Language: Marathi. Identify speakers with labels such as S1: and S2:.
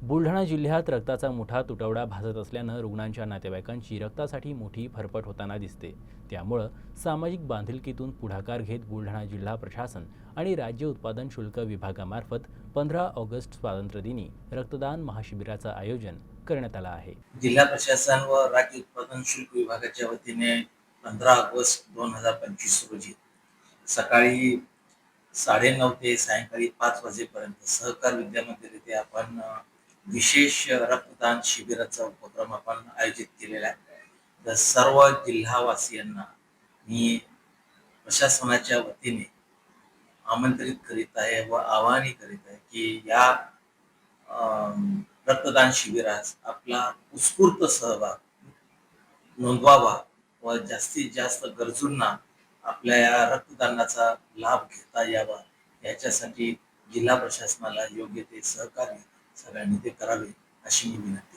S1: बुलढाणा जिल्ह्यात रक्ताचा मोठा तुटवडा भासत असल्यानं रुग्णांच्या नातेवाईकांची रक्तासाठी मोठी फरफट होताना दिसते. त्यामुळं सामाजिक बांधिलकीतून पुढाकार घेत बुलढाणा जिल्हा प्रशासन आणि राज्य उत्पादन शुल्क विभागामार्फत 15 ऑगस्ट स्वातंत्र्यदिनी रक्तदान महाशिबिराचं आयोजन करण्यात आलं आहे.
S2: जिल्हा प्रशासन व राज्य उत्पादन शुल्क विभागाच्या वतीने 15 ऑगस्ट 2025 रोजी सकाळी 9:30 ते सायंकाळी 5 वाजेपर्यंत सहकार विद्यामंदिर येथे आपण विशेष रक्तदान शिबिराचा उपक्रम आपण आयोजित केलेला आहे. तर सर्व जिल्हावासियांना मी प्रशासनाच्या वतीने आमंत्रित करीत आहे व आवाहन करीत आहे की या रक्तदान शिबिरास आपला उत्स्फूर्त सहभाग नोंदवावा व जास्तीत जास्त गरजूंना आपल्या या रक्तदानाचा लाभ घेता यावा याच्यासाठी जिल्हा प्रशासनाला योग्य ते सहकार्य सगळ्यांनी ते करावे अशी मी विनंती